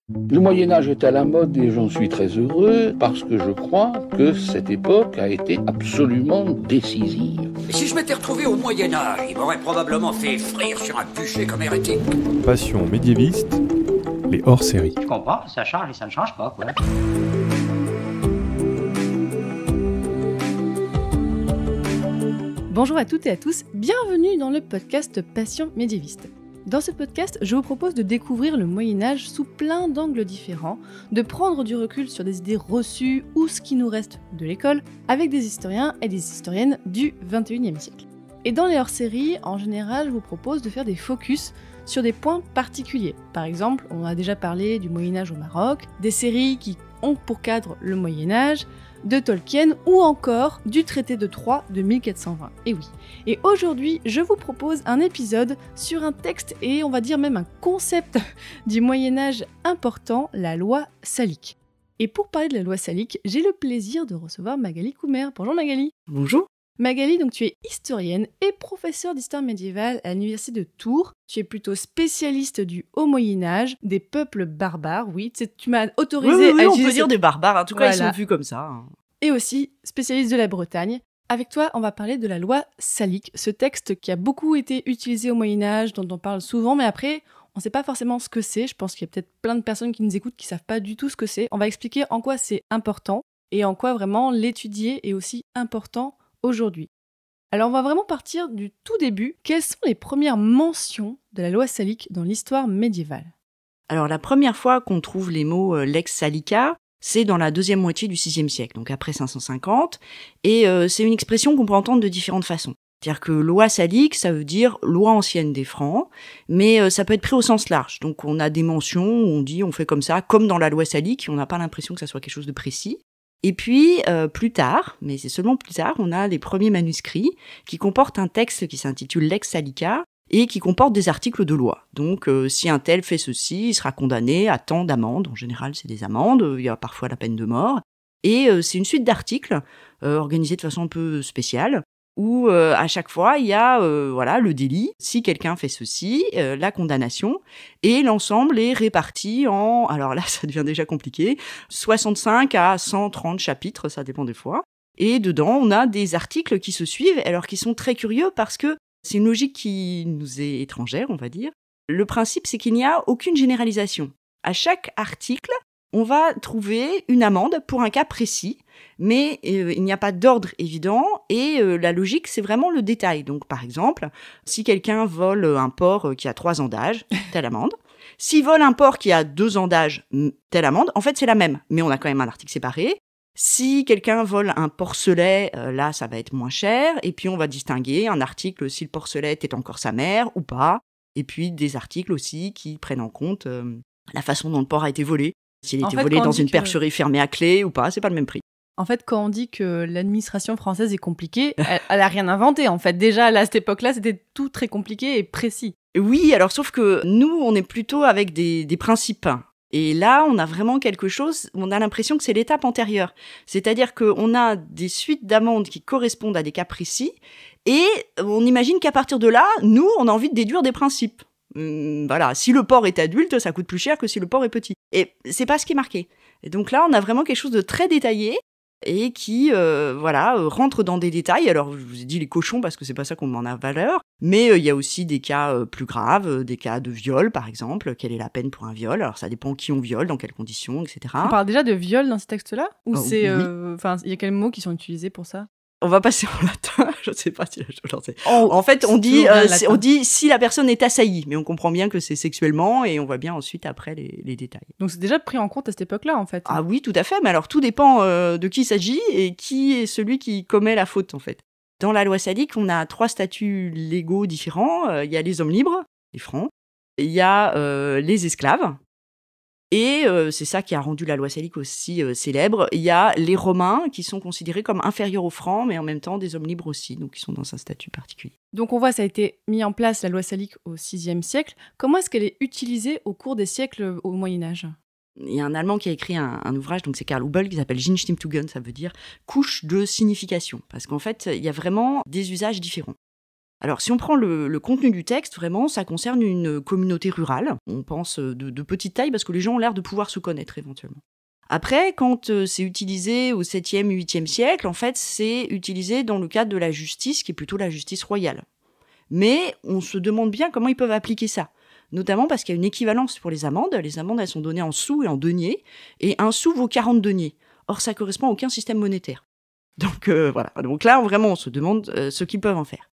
Le Moyen-Âge est à la mode et j'en suis très heureux parce que je crois que cette époque a été absolument décisive. Et si je m'étais retrouvé au Moyen-Âge, il m'aurait probablement fait frire sur un bûcher comme hérétique. Passion médiéviste, les hors-séries. Je comprends, ça change et ça ne change pas, quoi. Bonjour à toutes et à tous, bienvenue dans le podcast Passion médiéviste. Dans ce podcast, je vous propose de découvrir le Moyen-Âge sous plein d'angles différents, de prendre du recul sur des idées reçues ou ce qui nous reste de l'école, avec des historiens et des historiennes du XXIe siècle. Et dans les hors-séries, en général, je vous propose de faire des focus sur des points particuliers. Par exemple, on a déjà parlé du Moyen-Âge au Maroc, des séries qui ont pour cadre le Moyen-Âge, de Tolkien ou encore du traité de Troyes de 1420. Et oui. Et aujourd'hui, je vous propose un épisode sur un texte et on va dire même un concept du Moyen-Âge important, la loi salique. Et pour parler de la loi salique, j'ai le plaisir de recevoir Magali Coumer. Bonjour Magali. Bonjour. Magali, donc tu es historienne et professeure d'histoire médiévale à l'université de Tours. Tu es plutôt spécialiste du Haut Moyen-Âge, des peuples barbares, oui. Tu m'as autorisé oui, à on utiliser peut dire des barbares, en tout cas ils Voilà. sont vus comme ça. Et aussi spécialiste de la Bretagne. Avec toi, on va parler de la loi salique, ce texte qui a beaucoup été utilisé au Moyen-Âge, dont on parle souvent, mais après, on ne sait pas forcément ce que c'est. Je pense qu'il y a peut-être plein de personnes qui nous écoutent qui ne savent pas du tout ce que c'est. On va expliquer en quoi c'est important et en quoi vraiment l'étudier est aussi important aujourd'hui. Alors on va vraiment partir du tout début. Quelles sont les premières mentions de la loi salique dans l'histoire médiévale ? Alors la première fois qu'on trouve les mots lex salica, c'est dans la deuxième moitié du VIe siècle, donc après 550, et c'est une expression qu'on peut entendre de différentes façons. C'est-à-dire que loi salique, ça veut dire loi ancienne des Francs, mais ça peut être pris au sens large. Donc on a des mentions où on dit on fait comme ça, comme dans la loi salique, on n'a pas l'impression que ça soit quelque chose de précis. Et puis, plus tard, mais c'est seulement plus tard, on a les premiers manuscrits qui comportent un texte qui s'intitule Lex Salica et qui comporte des articles de loi. Donc, si un tel fait ceci, il sera condamné à tant d'amendes. En général, c'est des amendes, il y a parfois la peine de mort. Et c'est une suite d'articles organisés de façon un peu spéciale où à chaque fois, il y a le délit, si quelqu'un fait ceci, la condamnation, et l'ensemble est réparti en, alors là, ça devient déjà compliqué, 65 à 130 chapitres, ça dépend des fois. Et dedans, on a des articles qui se suivent, alors qui sont très curieux parce que c'est une logique qui nous est étrangère, on va dire. Le principe, c'est qu'il n'y a aucune généralisation. À chaque article, on va trouver une amende pour un cas précis, mais il n'y a pas d'ordre évident et la logique, c'est vraiment le détail. Donc, par exemple, si quelqu'un vole un porc qui a 3 ans d'âge, telle amende. S'il vole un porc qui a 2 ans d'âge, telle amende. En fait, c'est la même, mais on a quand même un article séparé. Si quelqu'un vole un porcelet, là, ça va être moins cher. Et puis, on va distinguer un article si le porcelet est encore sa mère ou pas. Et puis, des articles aussi qui prennent en compte la façon dont le porc a été volé. S'il a été volé dans une percherie fermée à clé ou pas, c'est pas le même prix. En fait, quand on dit que l'administration française est compliquée, elle a rien inventé, en fait. Déjà, à cette époque-là, c'était tout très compliqué et précis. Oui, alors sauf que nous, on est plutôt avec des principes. Et là, on a vraiment quelque chose, on a l'impression que c'est l'étape antérieure. C'est-à-dire qu'on a des suites d'amendes qui correspondent à des cas précis, et on imagine qu'à partir de là, nous, on a envie de déduire des principes. Voilà, si le porc est adulte, ça coûte plus cher que si le porc est petit. Et c'est pas ce qui est marqué. Et donc là, on a vraiment quelque chose de très détaillé et qui, rentre dans des détails. Alors, je vous ai dit les cochons parce que c'est pas ça qu'on met en valeur, mais il y a aussi des cas plus graves, des cas de viol, par exemple. Quelle est la peine pour un viol ? Alors, ça dépend qui on viole, dans quelles conditions, etc. On parle déjà de viol dans ce texte-là ? Ou c'est, oui. Il y a quels mots qui sont utilisés pour ça ? On va passer en latin, je ne sais pas si je sais. En fait, on dit si la personne est assaillie, mais on comprend bien que c'est sexuellement et on voit bien ensuite après les détails. Donc c'est déjà pris en compte à cette époque-là, en fait. Ah oui, tout à fait, mais alors tout dépend de qui il s'agit et qui est celui qui commet la faute, en fait. Dans la loi salique, on a 3 statuts légaux différents. Il y a les hommes libres, les francs, il y a les esclaves. Et c'est ça qui a rendu la loi salique aussi célèbre. Il y a les Romains qui sont considérés comme inférieurs aux Francs, mais en même temps des hommes libres aussi, donc qui sont dans un statut particulier. Donc on voit, ça a été mis en place, la loi salique, au VIe siècle. Comment est-ce qu'elle est utilisée au cours des siècles au Moyen-Âge ? Il y a un Allemand qui a écrit un ouvrage, donc c'est Karl Hubel, qui s'appelle Ginstimmtugen, ça veut dire couche de signification. Parce qu'en fait, il y a vraiment des usages différents. Alors, si on prend le contenu du texte, vraiment, ça concerne une communauté rurale. On pense de petite taille parce que les gens ont l'air de pouvoir se connaître éventuellement. Après, quand c'est utilisé au 7e, 8e siècle, en fait, c'est utilisé dans le cadre de la justice, qui est plutôt la justice royale. Mais on se demande bien comment ils peuvent appliquer ça. Notamment parce qu'il y a une équivalence pour les amendes. Les amendes, elles sont données en sous et en deniers. Et un sou vaut 40 deniers. Or, ça correspond à aucun système monétaire. Donc, voilà. Donc là, vraiment, on se demande ce qu'ils peuvent en faire.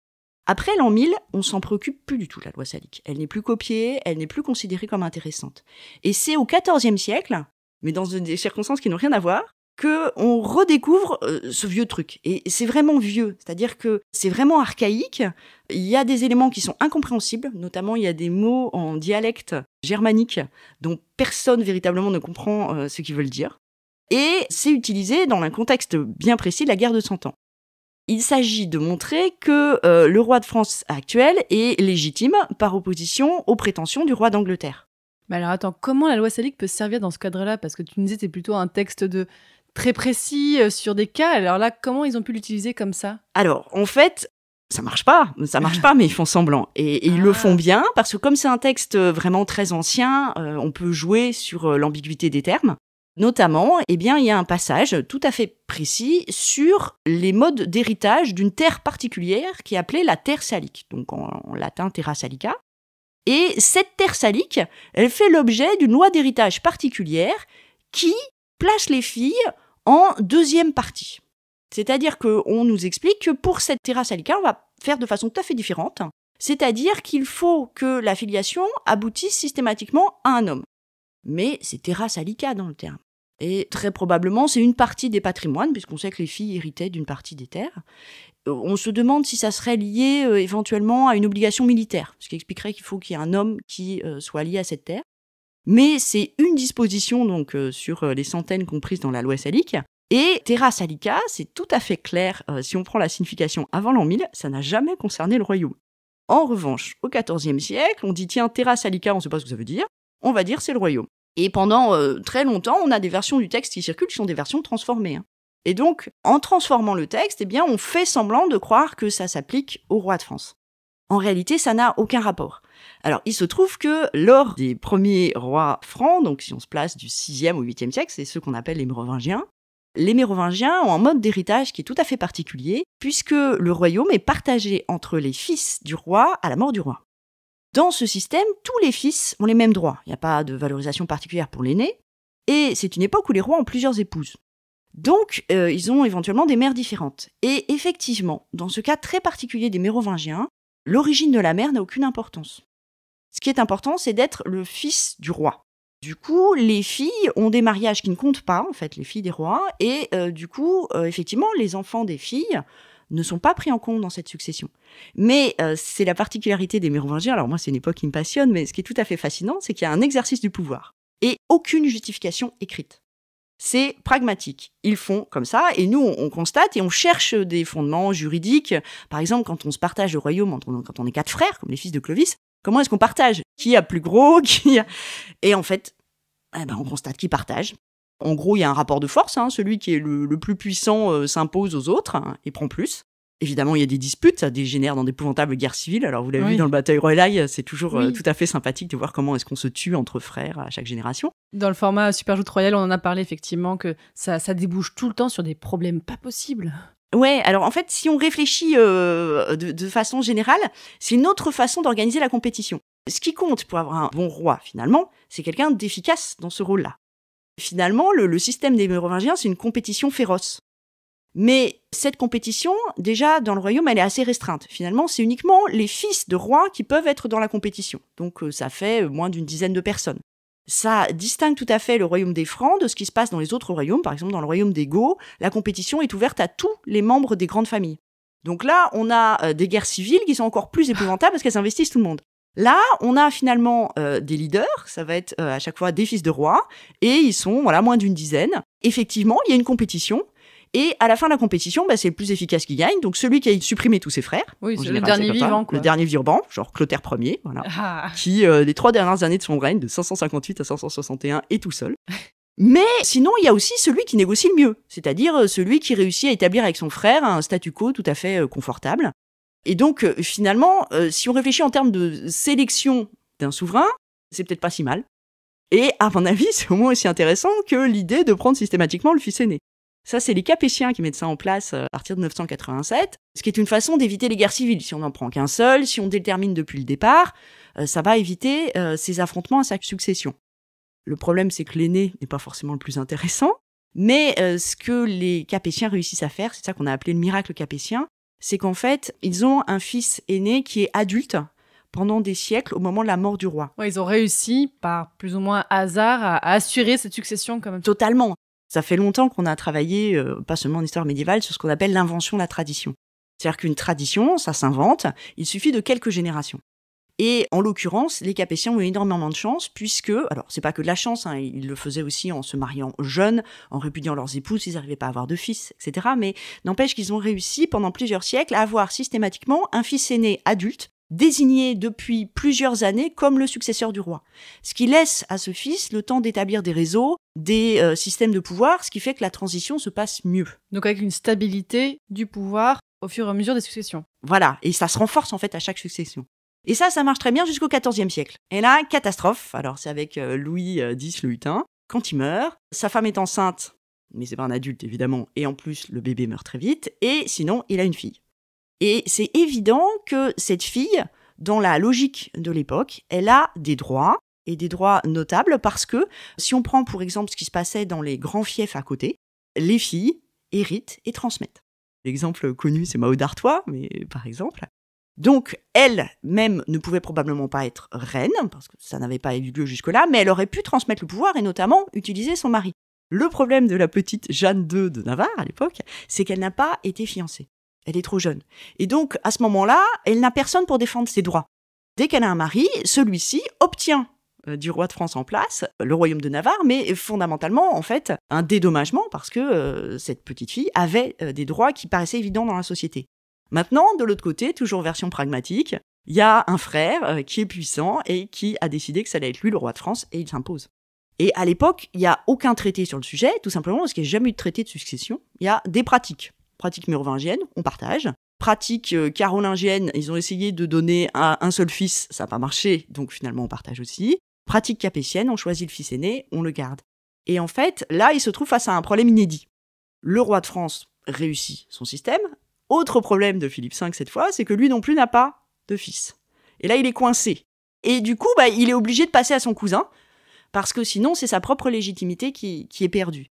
Après l'an 1000, on s'en préoccupe plus du tout, la loi salique. Elle n'est plus copiée, elle n'est plus considérée comme intéressante. Et c'est au XIVe siècle, mais dans des circonstances qui n'ont rien à voir, qu'on redécouvre ce vieux truc. Et c'est vraiment vieux, c'est-à-dire que c'est vraiment archaïque. Il y a des éléments qui sont incompréhensibles, notamment il y a des mots en dialecte germanique dont personne véritablement ne comprend ce qu'ils veulent dire. Et c'est utilisé dans un contexte bien précis, la guerre de 100 ans. Il s'agit de montrer que le roi de France actuel est légitime par opposition aux prétentions du roi d'Angleterre. Mais alors attends, comment la loi salique peut servir dans ce cadre-là ? Parce que tu nous disais que c'est plutôt un texte très précis sur des cas. Alors là, comment ils ont pu l'utiliser comme ça ? Alors, en fait, ça marche pas, mais ils font semblant. Et ils le font bien, parce que comme c'est un texte vraiment très ancien, on peut jouer sur l'ambiguïté des termes. Notamment, il y a un passage tout à fait précis sur les modes d'héritage d'une terre particulière qui est appelée la terre salique, donc en latin terra salica. Et cette terre salique, elle fait l'objet d'une loi d'héritage particulière qui place les filles en deuxième partie. C'est-à-dire qu'on nous explique que pour cette terra salica, on va faire de façon tout à fait différente. C'est-à-dire qu'il faut que la filiation aboutisse systématiquement à un homme. Mais c'est terra salica dans le terme. Et très probablement, c'est une partie des patrimoines, puisqu'on sait que les filles héritaient d'une partie des terres. On se demande si ça serait lié éventuellement à une obligation militaire, ce qui expliquerait qu'il faut qu'il y ait un homme qui soit lié à cette terre. Mais c'est une disposition donc sur les centaines comprises dans la loi salique. Et terra salica, c'est tout à fait clair. Si on prend la signification avant l'an 1000, ça n'a jamais concerné le royaume. En revanche, au XIVe siècle, on dit tiens, terra salica, on ne sait pas ce que ça veut dire. On va dire c'est le royaume. Et pendant très longtemps, on a des versions du texte qui circulent qui sont des versions transformées. Et donc, en transformant le texte, on fait semblant de croire que ça s'applique au roi de France. En réalité, ça n'a aucun rapport. Alors, il se trouve que lors des premiers rois francs, donc si on se place du 6e au 8e siècle, c'est ceux qu'on appelle les Mérovingiens ont un mode d'héritage qui est tout à fait particulier, puisque le royaume est partagé entre les fils du roi à la mort du roi. Dans ce système, tous les fils ont les mêmes droits. Il n'y a pas de valorisation particulière pour l'aîné. Et c'est une époque où les rois ont plusieurs épouses. Donc, ils ont éventuellement des mères différentes. Et effectivement, dans ce cas très particulier des Mérovingiens, l'origine de la mère n'a aucune importance. Ce qui est important, c'est d'être le fils du roi. Du coup, les filles ont des mariages qui ne comptent pas, en fait, les filles des rois. Et effectivement, les enfants des filles ne sont pas pris en compte dans cette succession. Mais c'est la particularité des Mérovingiens. Alors moi, c'est une époque qui me passionne, mais ce qui est tout à fait fascinant, c'est qu'il y a un exercice du pouvoir et aucune justification écrite. C'est pragmatique. Ils font comme ça, et nous, on constate et on cherche des fondements juridiques. Par exemple, quand on se partage le royaume, quand on est 4 frères, comme les fils de Clovis, comment est-ce qu'on partage ? Qui a plus gros ? Et en fait, on constate qu'ils partagent. En gros, il y a un rapport de force. Celui qui est le plus puissant s'impose aux autres et prend plus. Évidemment, il y a des disputes, ça dégénère dans d'épouvantables guerres civiles. Alors, vous l'avez vu dans le bataille royale, c'est toujours tout à fait sympathique de voir comment est-ce qu'on se tue entre frères à chaque génération. Dans le format Super Joute Royale, on en a parlé effectivement que ça débouche tout le temps sur des problèmes pas possibles. Ouais, alors en fait, si on réfléchit de façon générale, c'est une autre façon d'organiser la compétition. Ce qui compte pour avoir un bon roi, finalement, c'est quelqu'un d'efficace dans ce rôle-là. Finalement, le système des Mérovingiens, c'est une compétition féroce. Mais cette compétition, déjà, dans le royaume, elle est assez restreinte. Finalement, c'est uniquement les fils de rois qui peuvent être dans la compétition. Donc, ça fait moins d'une dizaine de personnes. Ça distingue tout à fait le royaume des Francs de ce qui se passe dans les autres royaumes. Par exemple, dans le royaume des Goths, la compétition est ouverte à tous les membres des grandes familles. Donc là, on a des guerres civiles qui sont encore plus épouvantables parce qu'elles investissent tout le monde. Là, on a finalement des leaders, ça va être à chaque fois des fils de rois, et ils sont moins d'une dizaine. Effectivement, il y a une compétition, et à la fin de la compétition, c'est le plus efficace qui gagne, donc celui qui a supprimé tous ses frères. Oui, c'est général, le dernier vivant, quoi. Le dernier vivant, genre Clotaire Ier, qui, les 3 dernières années de son règne, de 558 à 561, est tout seul. Mais sinon, il y a aussi celui qui négocie le mieux, c'est-à-dire celui qui réussit à établir avec son frère un statu quo tout à fait confortable. Et donc, finalement, si on réfléchit en termes de sélection d'un souverain, c'est peut-être pas si mal. Et à mon avis, c'est au moins aussi intéressant que l'idée de prendre systématiquement le fils aîné. Ça, c'est les Capétiens qui mettent ça en place à partir de 987, ce qui est une façon d'éviter les guerres civiles. Si on n'en prend qu'un seul, si on détermine depuis le départ, ça va éviter ces affrontements à sa succession. Le problème, c'est que l'aîné n'est pas forcément le plus intéressant, mais ce que les Capétiens réussissent à faire, c'est ça qu'on a appelé le miracle capétien, c'est qu'en fait, ils ont un fils aîné qui est adulte pendant des siècles au moment de la mort du roi. Ouais, ils ont réussi, par plus ou moins hasard, à assurer cette succession quand même. Totalement. Ça fait longtemps qu'on a travaillé, pas seulement en histoire médiévale, sur ce qu'on appelle l'invention de la tradition. C'est-à-dire qu'une tradition, ça s'invente, il suffit de quelques générations. Et en l'occurrence, les Capétiens ont eu énormément de chance, puisque, alors c'est pas que de la chance, hein, ils le faisaient aussi en se mariant jeunes, en répudiant leurs épouses, ils n'arrivaient pas à avoir de fils, etc. Mais n'empêche qu'ils ont réussi pendant plusieurs siècles à avoir systématiquement un fils aîné adulte, désigné depuis plusieurs années comme le successeur du roi. Ce qui laisse à ce fils le temps d'établir des réseaux, des systèmes de pouvoir, ce qui fait que la transition se passe mieux. Donc avec une stabilité du pouvoir au fur et à mesure des successions. Voilà, et ça se renforce en fait à chaque succession. Et ça marche très bien jusqu'au XIVe siècle. Et là, catastrophe, alors c'est avec Louis X le Hutin, quand il meurt, sa femme est enceinte, mais c'est pas un adulte évidemment, et en plus le bébé meurt très vite, et sinon il a une fille. Et c'est évident que cette fille, dans la logique de l'époque, elle a des droits, et des droits notables, parce que si on prend pour exemple ce qui se passait dans les grands fiefs à côté, les filles héritent et transmettent. L'exemple connu, c'est Mao d'Artois, mais par exemple. Donc, elle-même ne pouvait probablement pas être reine, parce que ça n'avait pas eu lieu jusque-là, mais elle aurait pu transmettre le pouvoir et notamment utiliser son mari. Le problème de la petite Jeanne II de Navarre, à l'époque, c'est qu'elle n'a pas été fiancée. Elle est trop jeune. Et donc, à ce moment-là, elle n'a personne pour défendre ses droits. Dès qu'elle a un mari, celui-ci obtient du roi de France en place, le royaume de Navarre, mais fondamentalement, en fait, un dédommagement, parce que cette petite fille avait des droits qui paraissaient évidents dans la société. Maintenant, de l'autre côté, toujours version pragmatique, il y a un frère qui est puissant et qui a décidé que ça allait être lui le roi de France, et il s'impose. Et à l'époque, il n'y a aucun traité sur le sujet, tout simplement parce qu'il n'y a jamais eu de traité de succession. Il y a des pratiques. Pratiques mérovingiennes, on partage. Pratiques carolingiennes, ils ont essayé de donner à un seul fils, ça n'a pas marché, donc finalement on partage aussi. Pratiques capétiennes, on choisit le fils aîné, on le garde. Et en fait, là, il se trouve face à un problème inédit. Le roi de France réussit son système. Autre problème de Philippe V cette fois, c'est que lui non plus n'a pas de fils. Et là, il est coincé. Et du coup, il est obligé de passer à son cousin, parce que sinon, c'est sa propre légitimité qui est perdue.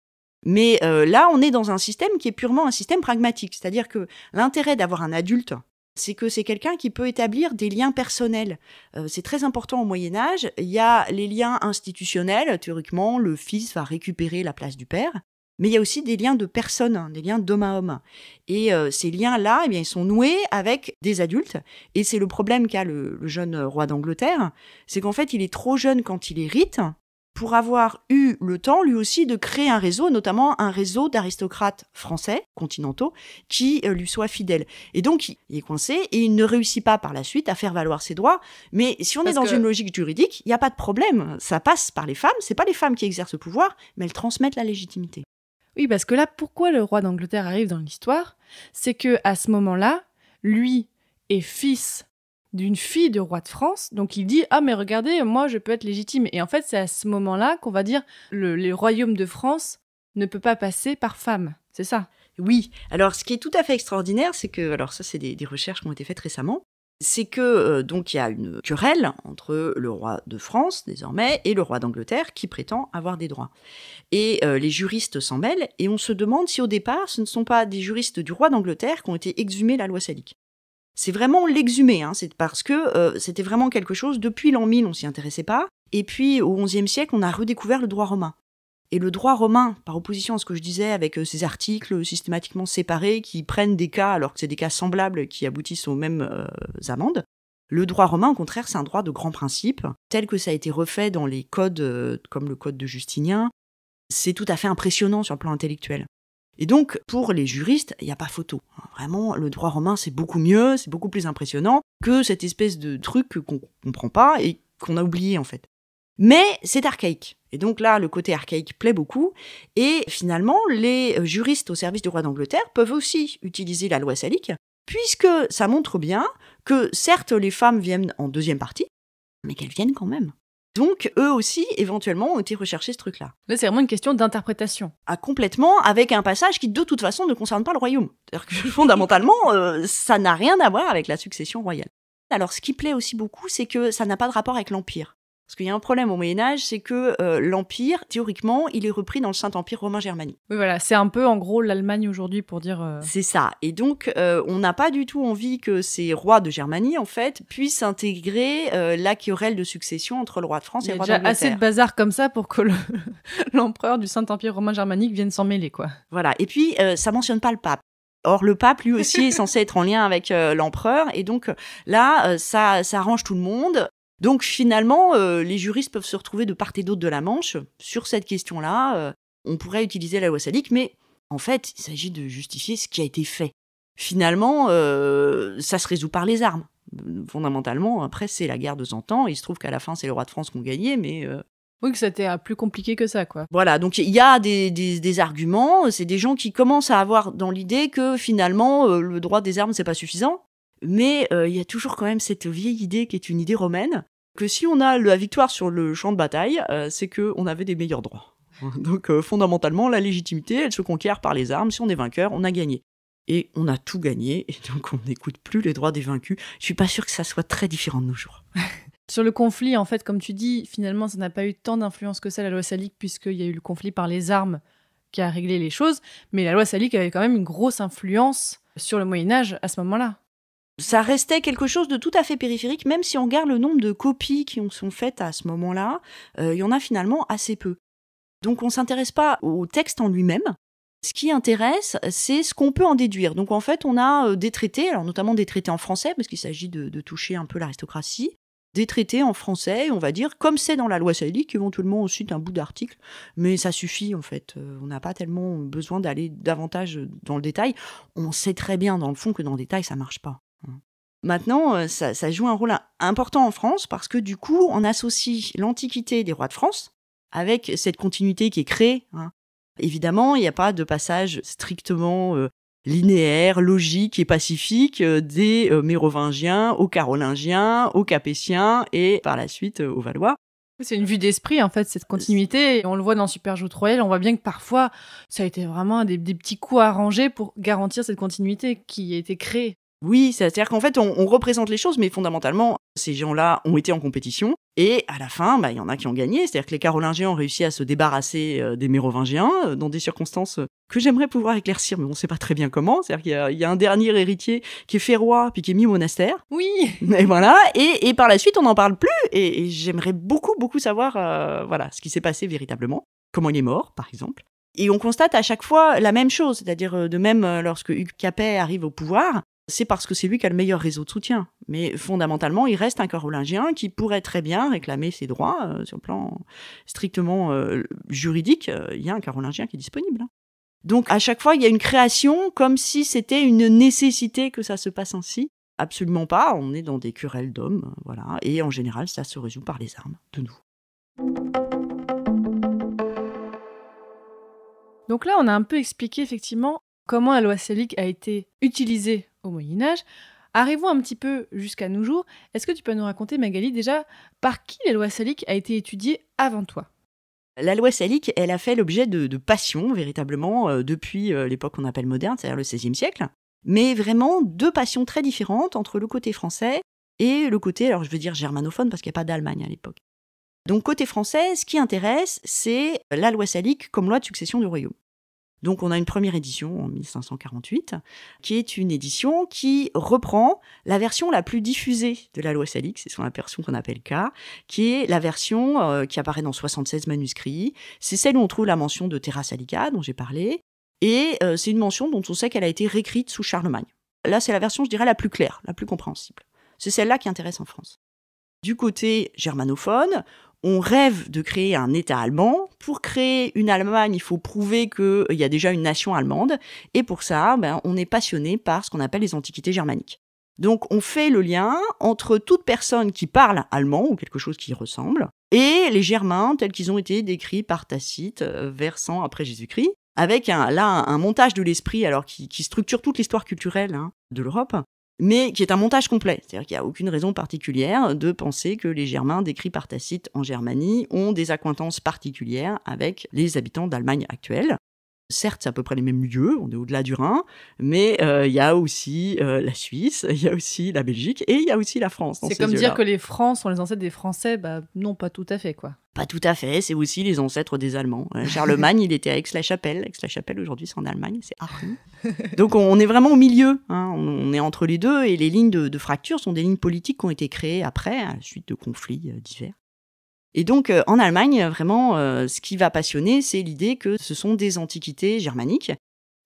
Mais là, on est dans un système qui est purement un système pragmatique. C'est-à-dire que l'intérêt d'avoir un adulte, c'est que c'est quelqu'un qui peut établir des liens personnels. C'est très important au Moyen-Âge. Il y a les liens institutionnels. Théoriquement, le fils va récupérer la place du père. Mais il y a aussi des liens de personnes, des liens d'homme à homme. Et ces liens-là, eh bien, ils sont noués avec des adultes. Et c'est le problème qu'a le jeune roi d'Angleterre. C'est qu'en fait, il est trop jeune quand il hérite pour avoir eu le temps, lui aussi, de créer un réseau, notamment un réseau d'aristocrates français, continentaux, qui lui soient fidèles. Et donc, il est coincé et il ne réussit pas par la suite à faire valoir ses droits. Mais si on est dans une logique juridique, il n'y a pas de problème. Ça passe par les femmes. C'est pas les femmes qui exercent le pouvoir, mais elles transmettent la légitimité. Oui, parce que là, pourquoi le roi d'Angleterre arrive dans l'histoire ? C'est que à ce moment-là, lui est fils d'une fille de roi de France, donc il dit « Ah, mais regardez, moi, je peux être légitime ». Et en fait, c'est à ce moment-là qu'on va dire « Le royaume de France ne peut pas passer par femme ». C'est ça ? Oui. Alors, ce qui est tout à fait extraordinaire, c'est que, alors ça, c'est des recherches qui ont été faites récemment, c'est que, donc, il y a une querelle entre le roi de France, désormais, et le roi d'Angleterre, qui prétend avoir des droits. Et les juristes s'en mêlent, et on se demande si, au départ, ce ne sont pas des juristes du roi d'Angleterre qui ont été exhumés la loi salique. C'est vraiment l'exhumer, hein, c'est parce que c'était vraiment quelque chose, depuis l'an 1000, on s'y intéressait pas, et puis au XIe siècle, on a redécouvert le droit romain. Et le droit romain, par opposition à ce que je disais, avec ces articles systématiquement séparés qui prennent des cas, alors que c'est des cas semblables qui aboutissent aux mêmes amendes, le droit romain, au contraire, c'est un droit de grands principes, tel que ça a été refait dans les codes, comme le code de Justinien. C'est tout à fait impressionnant sur le plan intellectuel. Et donc, pour les juristes, il n'y a pas photo. Vraiment, le droit romain, c'est beaucoup mieux, c'est beaucoup plus impressionnant que cette espèce de truc qu'on ne comprend pas et qu'on a oublié, en fait. Mais c'est archaïque. Et donc là, le côté archaïque plaît beaucoup. Et finalement, les juristes au service du roi d'Angleterre peuvent aussi utiliser la loi salique puisque ça montre bien que certes les femmes viennent en deuxième partie, mais qu'elles viennent quand même. Donc eux aussi, éventuellement, ont été recherchés ce truc-là. Là, c'est vraiment une question d'interprétation. Ah, complètement, avec un passage qui de toute façon ne concerne pas le royaume. C'est-à-dire que fondamentalement, ça n'a rien à voir avec la succession royale. Alors ce qui plaît aussi beaucoup, c'est que ça n'a pas de rapport avec l'Empire. Parce qu'il y a un problème au Moyen-Âge, c'est que l'Empire, théoriquement, il est repris dans le Saint-Empire romain germanique. Oui, voilà, c'est un peu en gros l'Allemagne aujourd'hui pour dire... C'est ça. Et donc, on n'a pas du tout envie que ces rois de Germanie, en fait, puissent intégrer la querelle de succession entre le roi de France et le roi d'Angleterre. Il y a déjà assez de bazar comme ça pour que l'empereur du Saint-Empire romain germanique vienne s'en mêler, quoi. Voilà. Et puis, ça mentionne pas le pape. Or, le pape, lui aussi, est censé être en lien avec l'empereur. Et donc, là, ça arrange tout le monde. Donc finalement, les juristes peuvent se retrouver de part et d'autre de la Manche sur cette question-là. On pourrait utiliser la loi salique, mais en fait, il s'agit de justifier ce qui a été fait. Finalement, ça se résout par les armes. Fondamentalement, après, c'est la guerre de 100 ans. Il se trouve qu'à la fin, c'est le roi de France qui a gagné, mais... Oui, que c'était plus compliqué que ça, quoi. Voilà, donc il y a des arguments. C'est des gens qui commencent à avoir dans l'idée que finalement, le droit des armes, c'est pas suffisant. Mais il y a toujours quand même cette vieille idée qui est une idée romaine, que si on a la victoire sur le champ de bataille, c'est qu'on avait des meilleurs droits. Donc fondamentalement, la légitimité, elle se conquiert par les armes. Si on est vainqueur, on a gagné. Et on a tout gagné, et donc on n'écoute plus les droits des vaincus. Je suis pas sûre que ça soit très différent de nos jours. Sur le conflit, en fait, comme tu dis, finalement, ça n'a pas eu tant d'influence que ça, la loi salique, puisqu'il y a eu le conflit par les armes qui a réglé les choses. Mais la loi salique avait quand même une grosse influence sur le Moyen-Âge à ce moment-là. Ça restait quelque chose de tout à fait périphérique, même si on regarde le nombre de copies qui sont faites à ce moment-là, il y en a finalement assez peu. Donc on ne s'intéresse pas au texte en lui-même. Ce qui intéresse, c'est ce qu'on peut en déduire. Donc en fait, on a des traités, alors notamment des traités en français, parce qu'il s'agit de toucher un peu l'aristocratie, des traités en français, on va dire, comme c'est dans la loi salique, éventuellement aussi un bout d'article, mais ça suffit en fait. On n'a pas tellement besoin d'aller davantage dans le détail. On sait très bien dans le fond que dans le détail, ça ne marche pas. Maintenant, ça joue un rôle important en France parce que du coup, on associe l'Antiquité des rois de France avec cette continuité qui est créée. Évidemment, il n'y a pas de passage strictement linéaire, logique et pacifique des Mérovingiens aux Carolingiens, aux Capétiens et par la suite aux Valois. C'est une vue d'esprit, en fait, cette continuité. Et on le voit dans Super Joute Royale, on voit bien que parfois, ça a été vraiment des petits coups arrangés pour garantir cette continuité qui a été créée. Oui, c'est-à-dire qu'en fait, on représente les choses, mais fondamentalement, ces gens-là ont été en compétition, et à la fin, il y en a qui ont gagné, c'est-à-dire que les Carolingiens ont réussi à se débarrasser des Mérovingiens, dans des circonstances que j'aimerais pouvoir éclaircir, mais on ne sait pas très bien comment, c'est-à-dire qu'il y a un dernier héritier qui est fait roi, puis qui est mis au monastère. Oui. Et voilà, et par la suite, on n'en parle plus, et j'aimerais beaucoup savoir ce qui s'est passé véritablement, comment il est mort, par exemple. Et on constate à chaque fois la même chose, c'est-à-dire de même lorsque Hugues Capet arrive au pouvoir, c'est parce que c'est lui qui a le meilleur réseau de soutien. Mais fondamentalement, il reste un Carolingien qui pourrait très bien réclamer ses droits sur le plan strictement juridique. Il y a un Carolingien qui est disponible. Donc à chaque fois, il y a une création comme si c'était une nécessité que ça se passe ainsi. Absolument pas, on est dans des querelles d'hommes, voilà. Et en général, ça se résout par les armes, de nous. Donc là, on a un peu expliqué effectivement comment la loi salique a été utilisée au Moyen-Âge. Arrivons un petit peu jusqu'à nos jours. Est-ce que tu peux nous raconter, Magali, déjà, par qui la loi salique a été étudiée avant toi ? La loi salique, elle a fait l'objet de passions, véritablement, depuis l'époque qu'on appelle moderne, c'est-à-dire le XVIe siècle. Mais vraiment, deux passions très différentes entre le côté français et le côté, alors je veux dire germanophone, parce qu'il n'y a pas d'Allemagne à l'époque. Donc côté français, ce qui intéresse, c'est la loi salique comme loi de succession du royaume. Donc on a une première édition en 1548, qui est une édition qui reprend la version la plus diffusée de la loi salique, c'est la version qu'on appelle K, qui est la version qui apparaît dans 76 manuscrits. C'est celle où on trouve la mention de Terra Salica, dont j'ai parlé, et c'est une mention dont on sait qu'elle a été réécrite sous Charlemagne. Là, c'est la version, je dirais, la plus claire, la plus compréhensible. C'est celle-là qui intéresse en France. Du côté germanophone, on rêve de créer un État allemand. Pour créer une Allemagne, il faut prouver qu'il y a déjà une nation allemande. Et pour ça, on est passionné par ce qu'on appelle les antiquités germaniques. Donc, on fait le lien entre toute personne qui parle allemand, ou quelque chose qui y ressemble, et les Germains tels qu'ils ont été décrits par Tacite vers 100 après Jésus-Christ. avec un montage de l'esprit alors qui structure toute l'histoire culturelle de l'Europe, mais qui est un montage complet. C'est-à-dire qu'il n'y a aucune raison particulière de penser que les Germains décrits par Tacite en Germanie ont des accointances particulières avec les habitants d'Allemagne actuelle. Certes, c'est à peu près les mêmes lieux, on est au-delà du Rhin, mais il y a aussi la Suisse, il y a aussi la Belgique et il y a aussi la France. C'est comme dire que les Francs sont les ancêtres des Français, non, pas tout à fait, quoi. Pas tout à fait, c'est aussi les ancêtres des Allemands. Charlemagne, il était à Aix-la-Chapelle. Aix-la-Chapelle, aujourd'hui, c'est en Allemagne, c'est Aachen. Donc on est vraiment au milieu, on est entre les deux, et les lignes de fracture sont des lignes politiques qui ont été créées après, à la suite de conflits divers. Et donc, en Allemagne, vraiment, ce qui va passionner, c'est l'idée que ce sont des antiquités germaniques.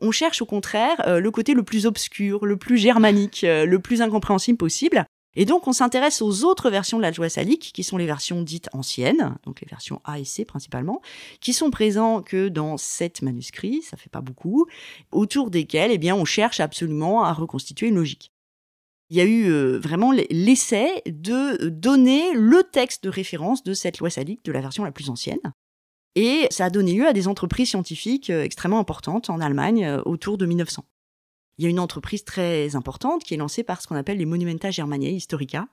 On cherche au contraire le côté le plus obscur, le plus germanique, le plus incompréhensible possible. Et donc, on s'intéresse aux autres versions de la loi salique, qui sont les versions dites anciennes, donc les versions A et C principalement, qui sont présents que dans 7 manuscrits, ça fait pas beaucoup, autour desquels, on cherche absolument à reconstituer une logique. Il y a eu vraiment l'essai de donner le texte de référence de cette loi salique de la version la plus ancienne. Et ça a donné lieu à des entreprises scientifiques extrêmement importantes en Allemagne autour de 1900. Il y a une entreprise très importante qui est lancée par ce qu'on appelle les Monumenta Germaniae Historica.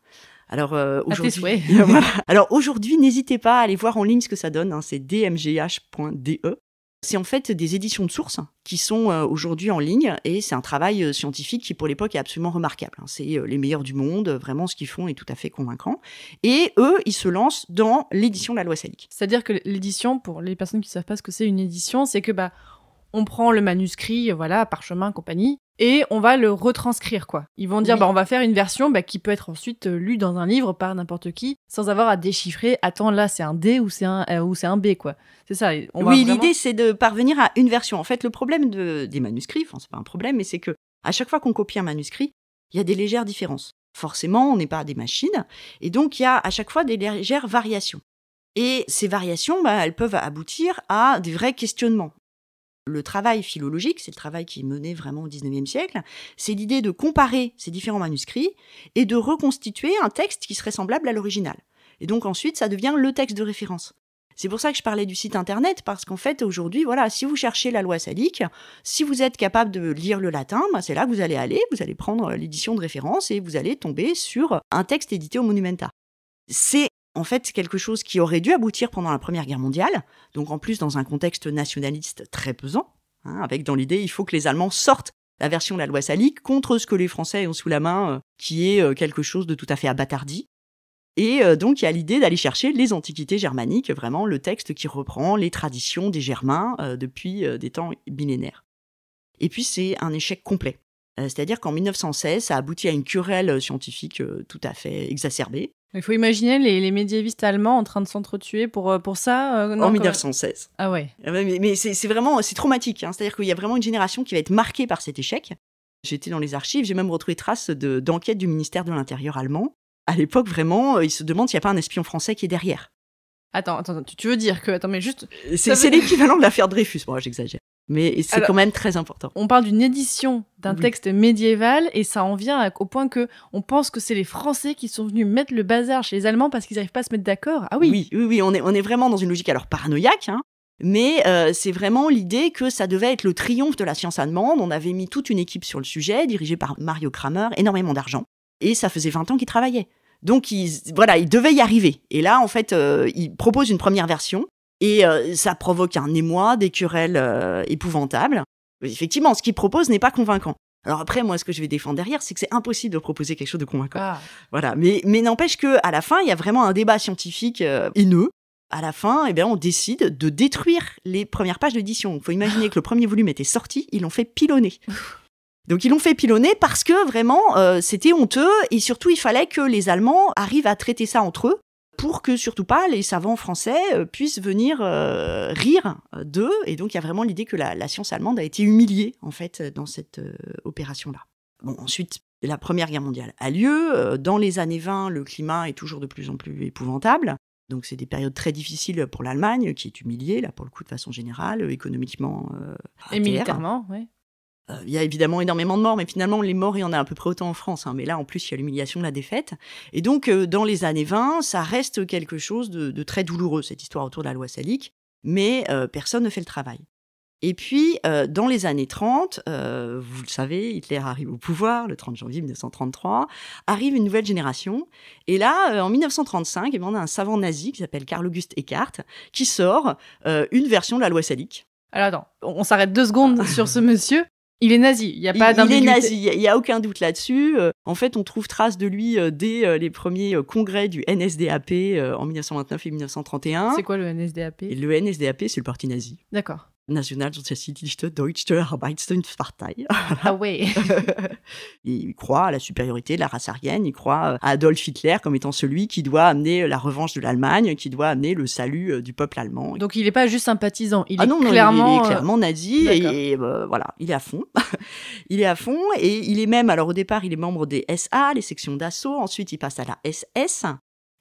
Alors aujourd'hui, voilà. Alors aujourd'hui, n'hésitez pas à aller voir en ligne ce que ça donne. C'est dmgh.de. C'est en fait des éditions de sources qui sont aujourd'hui en ligne et c'est un travail scientifique qui pour l'époque est absolument remarquable. C'est les meilleurs du monde, vraiment ce qu'ils font est tout à fait convaincant. Et eux, ils se lancent dans l'édition de la loi salique. C'est-à-dire que l'édition, pour les personnes qui ne savent pas ce que c'est une édition, c'est que on prend le manuscrit, parchemin, compagnie, et on va le retranscrire, quoi. Ils vont dire, oui. On va faire une version qui peut être ensuite lue dans un livre par n'importe qui, sans avoir à déchiffrer, attends, là, c'est un D ou c'est un B, quoi. C'est ça. L'idée, c'est de parvenir à une version. En fait, le problème des manuscrits, c'est pas un problème, mais c'est que à chaque fois qu'on copie un manuscrit, il y a des légères différences. Forcément, on n'est pas des machines, et donc il y a à chaque fois des légères variations. Et ces variations, elles peuvent aboutir à des vrais questionnements. Le travail philologique, c'est le travail qui est mené vraiment au XIXe siècle, c'est l'idée de comparer ces différents manuscrits et de reconstituer un texte qui serait semblable à l'original. Et donc ensuite, ça devient le texte de référence. C'est pour ça que je parlais du site internet, parce qu'en fait, aujourd'hui, si vous cherchez la loi salique, si vous êtes capable de lire le latin, c'est là que vous allez prendre l'édition de référence et vous allez tomber sur un texte édité au Monumenta. C'est en fait quelque chose qui aurait dû aboutir pendant la Première Guerre mondiale, donc en plus dans un contexte nationaliste très pesant, avec dans l'idée, il faut que les Allemands sortent la version de la loi salique contre ce que les Français ont sous la main, qui est quelque chose de tout à fait abattardi. Et donc, il y a l'idée d'aller chercher les antiquités germaniques, vraiment le texte qui reprend les traditions des Germains depuis des temps millénaires. Et puis, c'est un échec complet. C'est-à-dire qu'en 1916, ça aboutit à une querelle scientifique tout à fait exacerbée. Il faut imaginer les médiévistes allemands en train de s'entretuer pour ça. En 1916. Ah ouais. Mais c'est vraiment traumatique. C'est-à-dire qu'il y a vraiment une génération qui va être marquée par cet échec. J'étais dans les archives, j'ai même retrouvé traces d'enquêtes du ministère de l'Intérieur allemand. À l'époque, vraiment, ils se demandent s'il n'y a pas un espion français qui est derrière. Attends, tu veux dire que... Attends, mais juste... C'est l'équivalent de l'affaire Dreyfus. Bon, j'exagère. Mais c'est quand même très important. On parle d'une édition d'un texte médiéval et ça en vient au point que on pense que c'est les Français qui sont venus mettre le bazar chez les Allemands parce qu'ils n'arrivent pas à se mettre d'accord. Ah oui. Oui, on est vraiment dans une logique alors paranoïaque, mais c'est vraiment l'idée que ça devait être le triomphe de la science allemande. On avait mis toute une équipe sur le sujet, dirigée par Mario Kramer, énormément d'argent. Et ça faisait 20 ans qu'ils travaillaient. Donc, ils devaient y arriver. Et là, en fait, ils proposent une première version. Et ça provoque un émoi, des querelles épouvantables. Effectivement, ce qu'ils proposent n'est pas convaincant. Alors après, moi, ce que je vais défendre derrière, c'est que c'est impossible de proposer quelque chose de convaincant. Ah. Voilà. Mais n'empêche qu'à la fin, il y a vraiment un débat scientifique haineux. À la fin, on décide de détruire les premières pages d'édition. Il faut imaginer que le premier volume était sorti, ils l'ont fait pilonner. Donc ils l'ont fait pilonner parce que vraiment c'était honteux et surtout il fallait que les Allemands arrivent à traiter ça entre eux pour que surtout pas les savants français puissent venir rire d'eux. Et donc il y a vraiment l'idée que la science allemande a été humiliée en fait dans cette opération-là. Bon, ensuite, la Première Guerre mondiale a lieu. Dans les années 20, le climat est toujours de plus en plus épouvantable. Donc c'est des périodes très difficiles pour l'Allemagne qui est humiliée, là pour le coup de façon générale, économiquement et militairement, oui. Il y a évidemment énormément de morts, mais finalement, les morts, il y en a à peu près autant en France. Mais là, en plus, il y a l'humiliation de la défaite. Et donc, dans les années 20, ça reste quelque chose de très douloureux, cette histoire autour de la loi salique. Mais personne ne fait le travail. Et puis, dans les années 30, vous le savez, Hitler arrive au pouvoir, le 30 janvier 1933, arrive une nouvelle génération. Et là, en 1935, on a un savant nazi qui s'appelle Karl August Eckart, qui sort une version de la loi salique. Alors attends, on s'arrête 2 secondes sur ce monsieur. Il est nazi, il n'y a pas d'ambiguïté. Il est nazi, il n'y a aucun doute là-dessus. En fait, on trouve trace de lui dès les premiers congrès du NSDAP en 1929 et 1931. C'est quoi le NSDAP ? Et le NSDAP, c'est le parti nazi. D'accord. Nationalsozialistische Deutsche Arbeitspartei. Ah ouais. Il croit à la supériorité de la race aryenne, il croit à Adolf Hitler comme étant celui qui doit amener la revanche de l'Allemagne, qui doit amener le salut du peuple allemand. Donc il n'est pas juste sympathisant, il est non, clairement... il est clairement nazi et voilà, il est à fond. Il est à fond et il est même, alors au départ, il est membre des SA, les sections d'assaut, ensuite il passe à la SS.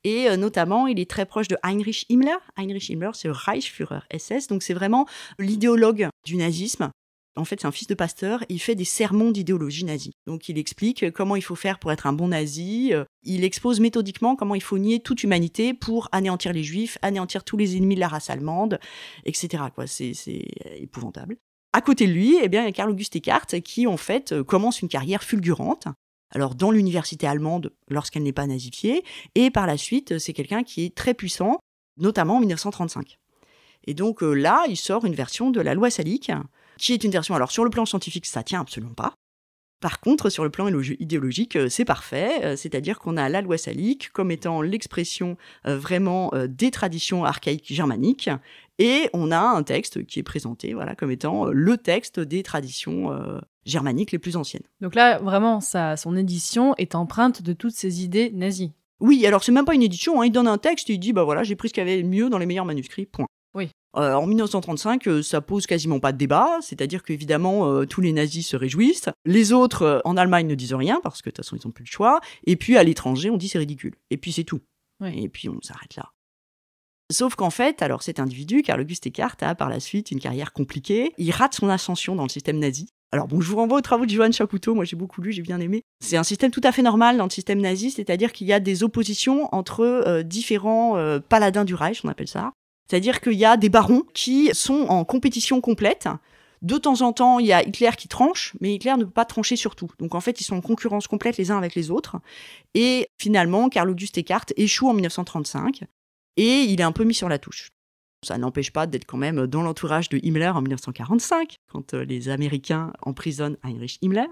Et notamment, il est très proche de Heinrich Himmler. Heinrich Himmler, c'est le Reichsführer SS, donc c'est vraiment l'idéologue du nazisme. En fait, c'est un fils de pasteur, et il fait des sermons d'idéologie nazie. Donc il explique comment il faut faire pour être un bon nazi, il expose méthodiquement comment il faut nier toute humanité pour anéantir les juifs, anéantir tous les ennemis de la race allemande, etc. C'est épouvantable. À côté de lui, il y a Karl August Eckart qui, en fait, commence une carrière fulgurante. Alors, dans l'université allemande, lorsqu'elle n'est pas nazifiée, et par la suite, c'est quelqu'un qui est très puissant, notamment en 1935. Et donc là, il sort une version de la loi salique, qui est une version, alors sur le plan scientifique, ça tient absolument pas. Par contre, sur le plan idéologique, c'est parfait, c'est-à-dire qu'on a la loi salique comme étant l'expression vraiment des traditions archaïques germaniques, et on a un texte qui est présenté comme étant le texte des traditions germaniques les plus anciennes. Donc là, vraiment, son édition est empreinte de toutes ces idées nazies. Oui, alors c'est même pas une édition, il donne un texte et il dit, voilà, j'ai pris ce qu'il y avait de mieux dans les meilleurs manuscrits, point. Oui. En 1935, ça pose quasiment pas de débat, c'est-à-dire qu'évidemment, tous les nazis se réjouissent. Les autres, en Allemagne, ne disent rien, parce que de toute façon, ils n'ont plus le choix. Et puis, à l'étranger, on dit c'est ridicule. Et puis, c'est tout. Oui. Et puis, on s'arrête là. Sauf qu'en fait, alors cet individu, Karl August Eckart, a par la suite une carrière compliquée. Il rate son ascension dans le système nazi. Alors bon, je vous renvoie aux travaux de Johann Chapoutot, moi j'ai beaucoup lu, j'ai bien aimé. C'est un système tout à fait normal dans le système nazi, c'est-à-dire qu'il y a des oppositions entre différents paladins du Reich, on appelle ça. C'est-à-dire qu'il y a des barons qui sont en compétition complète. De temps en temps, il y a Hitler qui tranche, mais Hitler ne peut pas trancher sur tout. Donc en fait, ils sont en concurrence complète les uns avec les autres. Et finalement, Karl August Eckart échoue en 1935 et il est un peu mis sur la touche. Ça n'empêche pas d'être quand même dans l'entourage de Himmler en 1945, quand les Américains emprisonnent Heinrich Himmler.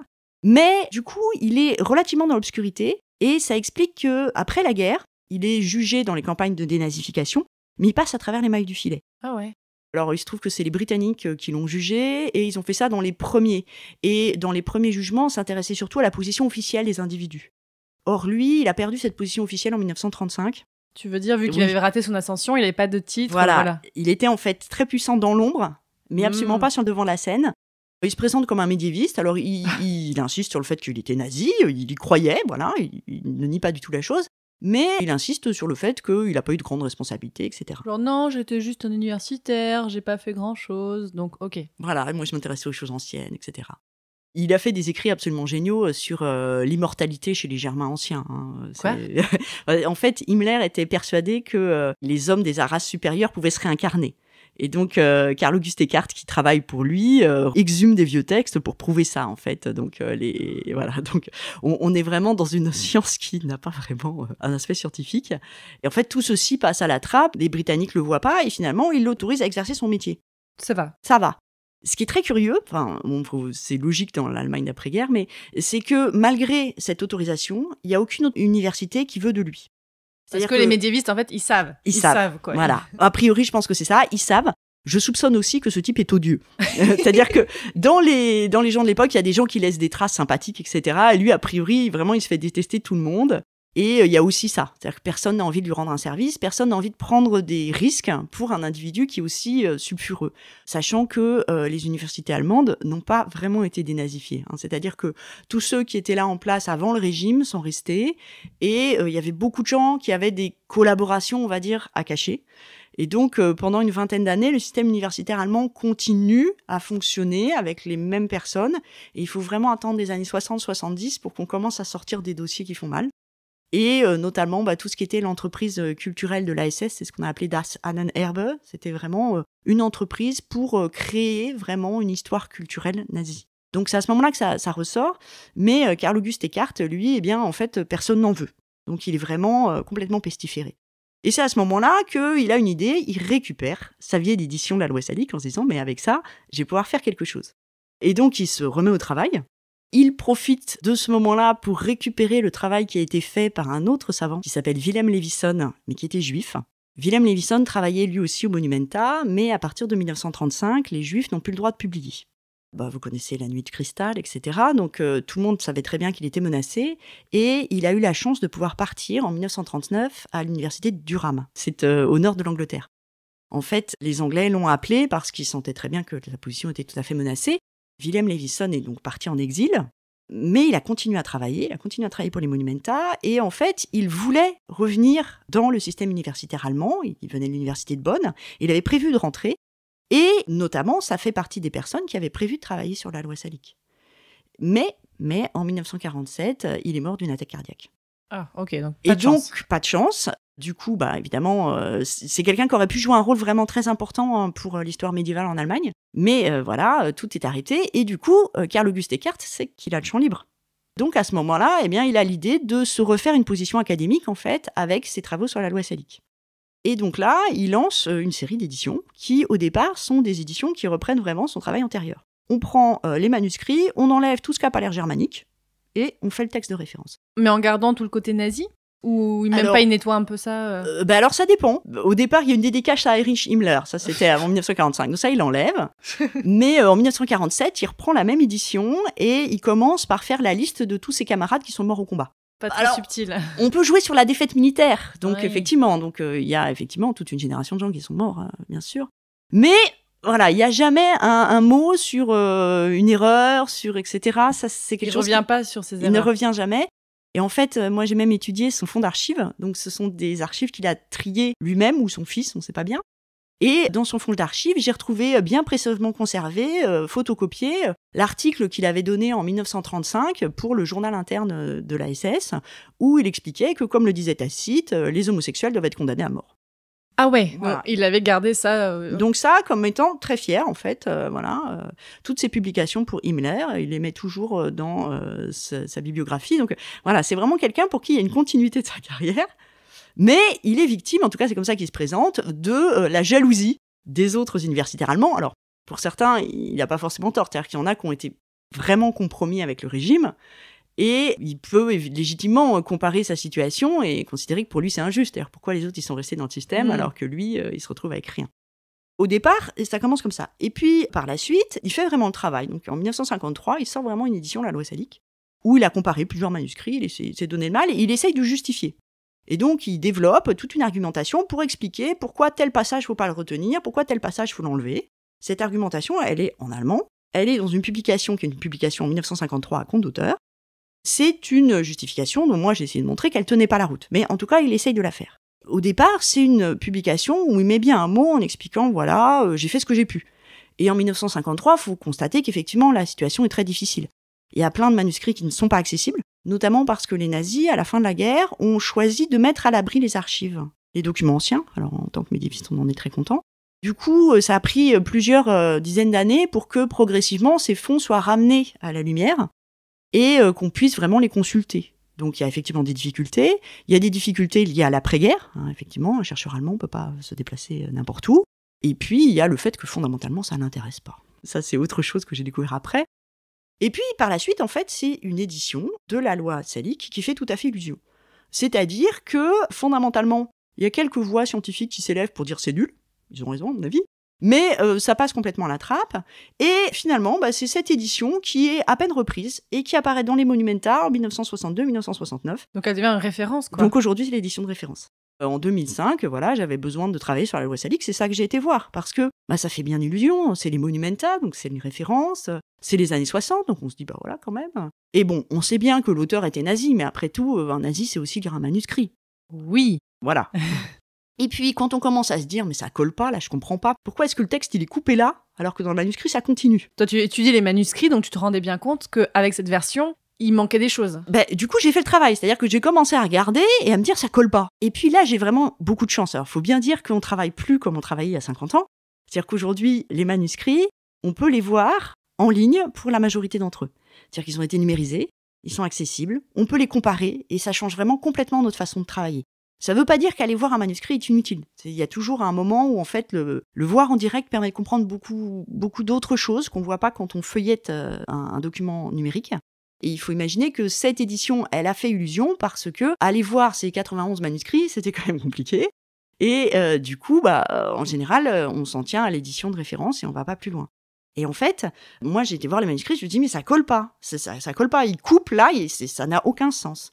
Mais du coup, il est relativement dans l'obscurité et ça explique qu'après la guerre, il est jugé dans les campagnes de dénazification, mais il passe à travers les mailles du filet. Ah ouais. Alors, il se trouve que c'est les Britanniques qui l'ont jugé, et ils ont fait ça dans les premiers. Et dans les premiers jugements, on s'intéressait surtout à la position officielle des individus. Or, lui, il a perdu cette position officielle en 1935. Tu veux dire, vu qu'il avait raté son ascension, il n'avait pas de titre. Voilà. Il était en fait très puissant dans l'ombre, mais absolument pas sur le devant de la scène. Il se présente comme un médiéviste, alors il insiste sur le fait qu'il était nazi, il y croyait, voilà, il ne nie pas du tout la chose. Mais il insiste sur le fait qu'il n'a pas eu de grandes responsabilités, etc. Genre non, j'étais juste un universitaire, j'ai pas fait grand-chose, donc ok. Voilà, moi je m'intéressais aux choses anciennes, etc. Il a fait des écrits absolument géniaux sur l'immortalité chez les Germains anciens. Quoi ? En fait, Himmler était persuadé que les hommes des races supérieures pouvaient se réincarner. Et donc, Karl August Eckart, qui travaille pour lui, exhume des vieux textes pour prouver ça, en fait. Donc, voilà. Donc, on est vraiment dans une science qui n'a pas vraiment un aspect scientifique. Et en fait, tout ceci passe à la trappe. Les Britanniques le voient pas et finalement, ils l'autorisent à exercer son métier. Ça va. Ça va. Ce qui est très curieux, c'est logique dans l'Allemagne d'après-guerre, mais c'est que malgré cette autorisation, il n'y a aucune autre université qui veut de lui. Parce que les médiévistes, en fait, ils savent. Ils savent, quoi. Voilà. A priori, je pense que c'est ça. Ils savent. Je soupçonne aussi que ce type est odieux. C'est-à-dire que dans les gens de l'époque, il y a des gens qui laissent des traces sympathiques, etc. Et lui, a priori, vraiment, il se fait détester tout le monde. Et il y a aussi ça. C'est-à-dire que personne n'a envie de lui rendre un service, personne n'a envie de prendre des risques pour un individu qui est aussi sulfureux. Sachant que les universités allemandes n'ont pas vraiment été dénazifiées. C'est-à-dire que tous ceux qui étaient là en place avant le régime sont restés. Et il y avait beaucoup de gens qui avaient des collaborations, on va dire, à cacher. Et donc, pendant une vingtaine d'années, le système universitaire allemand continue à fonctionner avec les mêmes personnes. Et il faut vraiment attendre les années 60-70 pour qu'on commence à sortir des dossiers qui font mal. Et notamment tout ce qui était l'entreprise culturelle de l'ASS, c'est ce qu'on a appelé Das Ahnenerbe. C'était vraiment une entreprise pour créer vraiment une histoire culturelle nazie. Donc c'est à ce moment-là que ça ressort, mais Carl-Auguste Eckardt, lui, en fait, personne n'en veut. Donc il est vraiment complètement pestiféré. Et c'est à ce moment-là qu'il a une idée, il récupère sa vieille édition de la loi salique en se disant « mais avec ça, je vais pouvoir faire quelque chose ». Et donc il se remet au travail. Il profite de ce moment-là pour récupérer le travail qui a été fait par un autre savant qui s'appelle Wilhelm Levisson, mais qui était juif. Wilhelm Levisson travaillait lui aussi au Monumenta, mais à partir de 1935, les juifs n'ont plus le droit de publier. Vous connaissez la nuit de cristal, etc. Donc tout le monde savait très bien qu'il était menacé. Et il a eu la chance de pouvoir partir en 1939 à l'université de Durham. C'est au nord de l'Angleterre. En fait, les Anglais l'ont appelé parce qu'ils sentaient très bien que la position était tout à fait menacée. Wilhelm Levisson est donc parti en exil, mais il a continué à travailler. Il a continué à travailler pour les Monumenta. Et en fait, il voulait revenir dans le système universitaire allemand. Il venait de l'université de Bonn. Il avait prévu de rentrer. Et notamment, ça fait partie des personnes qui avaient prévu de travailler sur la loi salique. Mais en 1947, il est mort d'une attaque cardiaque. Ah, ok, donc pas de chance. Du coup, évidemment, c'est quelqu'un qui aurait pu jouer un rôle vraiment très important pour l'histoire médiévale en Allemagne. Mais voilà, tout est arrêté. Et du coup, Carl-Auguste Eckardt sait qu'il a le champ libre. Donc à ce moment-là, il a l'idée de se refaire une position académique, en fait, avec ses travaux sur la loi salique. Et donc là, il lance une série d'éditions qui, au départ, sont des éditions qui reprennent vraiment son travail antérieur. On prend les manuscrits, on enlève tout ce qui n'a pas l'air germanique, et on fait le texte de référence. Mais en gardant tout le côté nazi ? Ou même il nettoie un peu ça Alors ça dépend. Au départ, il y a une dédicace à Heinrich Himmler, ça c'était avant 1945, donc ça il enlève. Mais en 1947, il reprend la même édition et il commence par faire la liste de tous ses camarades qui sont morts au combat. Pas très subtil. On peut jouer sur la défaite militaire, donc effectivement, il y a effectivement toute une génération de gens qui sont morts, bien sûr. Mais voilà, il n'y a jamais un mot sur une erreur, sur etc. Ça, c'est quelque chose. Il ne revient pas sur ces erreurs. Il ne revient jamais. Et en fait, moi, j'ai même étudié son fonds d'archives. Donc, ce sont des archives qu'il a triées lui-même ou son fils, on ne sait pas bien. Et dans son fonds d'archives, j'ai retrouvé bien précieusement conservé, photocopié, l'article qu'il avait donné en 1935 pour le journal interne de l'ASS, où il expliquait que, comme le disait Tacite, les homosexuels doivent être condamnés à mort. Ah ouais, voilà. Il avait gardé ça. Donc ça, comme étant très fier, en fait, toutes ces publications pour Himmler, il les met toujours dans sa bibliographie. Donc voilà, c'est vraiment quelqu'un pour qui il y a une continuité de sa carrière, mais il est victime, en tout cas c'est comme ça qu'il se présente, de la jalousie des autres universitaires allemands. Alors, pour certains, il n'a pas forcément tort, c'est-à-dire qu'il y en a qui ont été vraiment compromis avec le régime, et il peut légitimement comparer sa situation et considérer que pour lui c'est injuste. C'est-à-dire pourquoi les autres ils sont restés dans le système alors que lui il se retrouve avec rien. Au départ, ça commence comme ça. Et puis par la suite, il fait vraiment le travail. Donc en 1953, il sort vraiment une édition de la loi salique où il a comparé plusieurs manuscrits, il s'est donné le mal et il essaye de justifier. Et donc il développe toute une argumentation pour expliquer pourquoi tel passage faut pas le retenir, pourquoi tel passage faut l'enlever. Cette argumentation, elle est en allemand. Elle est dans une publication qui est une publication en 1953 à compte d'auteur. C'est une justification dont moi j'ai essayé de montrer qu'elle tenait pas la route. Mais en tout cas, il essaye de la faire. Au départ, c'est une publication où il met bien un mot en expliquant, voilà, j'ai fait ce que j'ai pu. Et en 1953, il faut constater qu'effectivement, la situation est très difficile. Il y a plein de manuscrits qui ne sont pas accessibles, notamment parce que les nazis, à la fin de la guerre, ont choisi de mettre à l'abri les archives. Les documents anciens, alors en tant que médiéviste, on en est très content. Du coup, ça a pris plusieurs dizaines d'années pour que, progressivement, ces fonds soient ramenés à la lumière et qu'on puisse vraiment les consulter. Donc il y a effectivement des difficultés. Il y a des difficultés liées à l'après-guerre. Effectivement, un chercheur allemand ne peut pas se déplacer n'importe où. Et puis, il y a le fait que fondamentalement, ça ne l'intéresse pas. Ça, c'est autre chose que j'ai découvert après. Et puis, par la suite, en fait, c'est une édition de la loi salique qui fait tout à fait illusion. C'est-à-dire que, fondamentalement, il y a quelques voix scientifiques qui s'élèvent pour dire c'est nul. Ils ont raison, à mon avis. Mais ça passe complètement à la trappe. Et finalement, c'est cette édition qui est à peine reprise et qui apparaît dans les Monumenta en 1962-1969. Donc elle devient une référence, quoi. Donc aujourd'hui, c'est l'édition de référence. En 2005, voilà, j'avais besoin de travailler sur la loi salique, c'est ça que j'ai été voir. Parce que ça fait bien illusion, c'est les Monumenta, donc c'est une référence. C'est les années 60, donc on se dit, voilà, quand même. Et bon, on sait bien que l'auteur était nazi, mais après tout, un nazi, c'est aussi lire un manuscrit. Oui. Voilà. Et puis, quand on commence à se dire, mais ça colle pas, là, je comprends pas. Pourquoi est-ce que le texte, il est coupé là, alors que dans le manuscrit, ça continue ? Toi, tu étudies les manuscrits, donc tu te rendais bien compte qu'avec cette version, il manquait des choses. Du coup, j'ai fait le travail. C'est-à-dire que j'ai commencé à regarder et à me dire, ça colle pas. Et puis là, j'ai vraiment beaucoup de chance. Alors, faut bien dire qu'on travaille plus comme on travaillait il y a 50 ans. C'est-à-dire qu'aujourd'hui, les manuscrits, on peut les voir en ligne pour la majorité d'entre eux. C'est-à-dire qu'ils ont été numérisés, ils sont accessibles, on peut les comparer et ça change vraiment complètement notre façon de travailler. Ça ne veut pas dire qu'aller voir un manuscrit est inutile. Il y a toujours un moment où en fait le voir en direct permet de comprendre beaucoup d'autres choses qu'on ne voit pas quand on feuillette un document numérique. Et il faut imaginer que cette édition, elle a fait illusion parce que aller voir ces 91 manuscrits, c'était quand même compliqué. Et du coup, en général, on s'en tient à l'édition de référence et on ne va pas plus loin. Et en fait, moi, j'ai été voir les manuscrits, je me dis, mais ça colle pas. Ça colle pas. Ils coupent là, ça n'a aucun sens.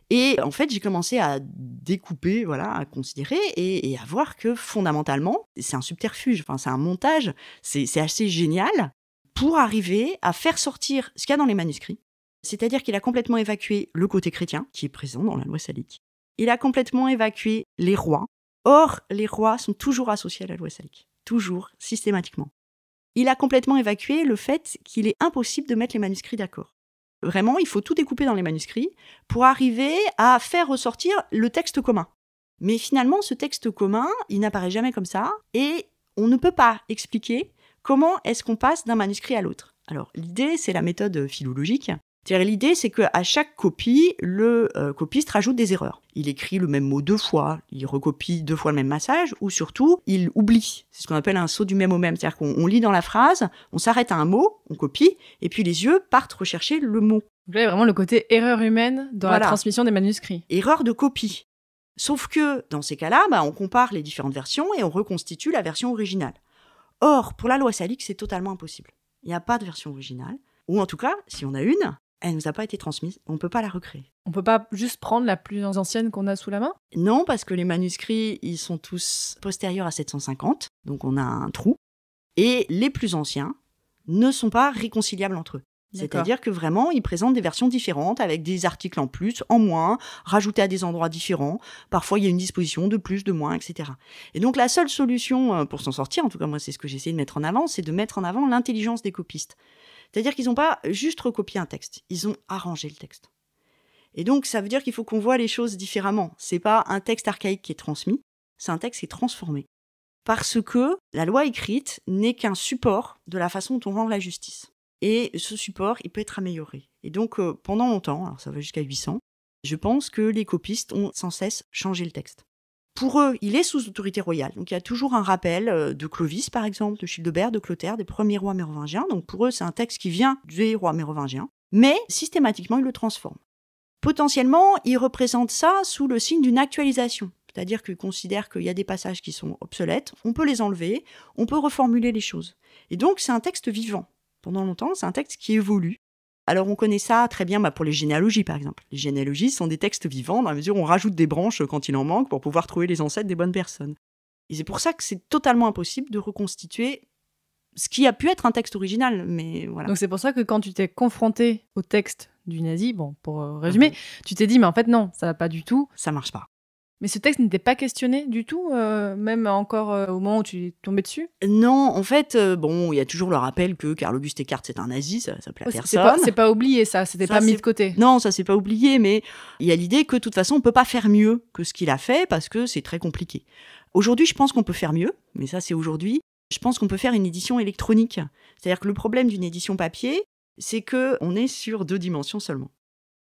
Et en fait, j'ai commencé à découper, à considérer et à voir que fondamentalement, c'est un subterfuge, c'est un montage, c'est assez génial pour arriver à faire sortir ce qu'il y a dans les manuscrits. C'est-à-dire qu'il a complètement évacué le côté chrétien, qui est présent dans la loi salique. Il a complètement évacué les rois. Or, les rois sont toujours associés à la loi salique. Toujours, systématiquement. Il a complètement évacué le fait qu'il est impossible de mettre les manuscrits d'accord. Vraiment, il faut tout découper dans les manuscrits pour arriver à faire ressortir le texte commun. Mais finalement, ce texte commun, il n'apparaît jamais comme ça et on ne peut pas expliquer comment est-ce qu'on passe d'un manuscrit à l'autre. Alors, l'idée, c'est la méthode philologique. C'est-à-dire, l'idée, c'est qu'à chaque copie, le copiste rajoute des erreurs. Il écrit le même mot 2 fois, il recopie 2 fois le même passage, ou surtout, il oublie. C'est ce qu'on appelle un saut du même au même. C'est-à-dire qu'on lit dans la phrase, on s'arrête à un mot, on copie, et puis les yeux partent rechercher le mot. Donc là, il y a vraiment le côté erreur humaine dans la transmission des manuscrits. Erreur de copie. Sauf que, dans ces cas-là, on compare les différentes versions et on reconstitue la version originale. Or, pour la loi salique, c'est totalement impossible. Il n'y a pas de version originale. Ou en tout cas, si on a une, elle ne nous a pas été transmise, on ne peut pas la recréer. On ne peut pas juste prendre la plus ancienne qu'on a sous la main ? Non, parce que les manuscrits, ils sont tous postérieurs à 750, donc on a un trou. Et les plus anciens ne sont pas réconciliables entre eux. D'accord. C'est-à-dire que vraiment, ils présentent des versions différentes, avec des articles en plus, en moins, rajoutés à des endroits différents. Parfois, il y a une disposition de plus, de moins, etc. Et donc, la seule solution pour s'en sortir, en tout cas moi, c'est ce que j'essaie de mettre en avant, c'est de mettre en avant l'intelligence des copistes. C'est-à-dire qu'ils n'ont pas juste recopié un texte, ils ont arrangé le texte. Et donc, ça veut dire qu'il faut qu'on voit les choses différemment. C'est pas un texte archaïque qui est transmis, c'est un texte qui est transformé. Parce que la loi écrite n'est qu'un support de la façon dont on rend la justice. Et ce support, il peut être amélioré. Et donc, pendant longtemps, alors ça va jusqu'à 800, je pense que les copistes ont sans cesse changé le texte. Pour eux, il est sous autorité royale. Donc, il y a toujours un rappel de Clovis, par exemple, de Childebert, de Clotaire, des premiers rois mérovingiens. Donc, pour eux, c'est un texte qui vient des rois mérovingiens. Mais, systématiquement, ils le transforment. Potentiellement, ils représentent ça sous le signe d'une actualisation. C'est-à-dire qu'ils considèrent qu'il y a des passages qui sont obsolètes, on peut les enlever, on peut reformuler les choses. Et donc, c'est un texte vivant. Pendant longtemps, c'est un texte qui évolue. Alors, on connaît ça très bien pour les généalogies, par exemple. Les généalogies sont des textes vivants, dans la mesure où on rajoute des branches quand il en manque pour pouvoir trouver les ancêtres des bonnes personnes. Et c'est pour ça que c'est totalement impossible de reconstituer ce qui a pu être un texte original, mais voilà. Donc c'est pour ça que quand tu t'es confronté au texte du nazi, pour résumer, tu t'es dit, mais en fait non, ça va pas du tout. Ça marche pas. Mais ce texte n'était pas questionné du tout, même encore au moment où tu es tombé dessus ? Non, en fait, il y a toujours le rappel que Karl-Auguste Eckhart, c'est un nazi, ça plaît à personne. C'est pas oublié ça, c'était pas mis de côté. Non, ça c'est pas oublié, mais il y a l'idée que de toute façon, on peut pas faire mieux que ce qu'il a fait parce que c'est très compliqué. Aujourd'hui, je pense qu'on peut faire mieux, mais ça c'est aujourd'hui. Je pense qu'on peut faire une édition électronique. C'est-à-dire que le problème d'une édition papier, c'est qu'on est sur 2 dimensions seulement.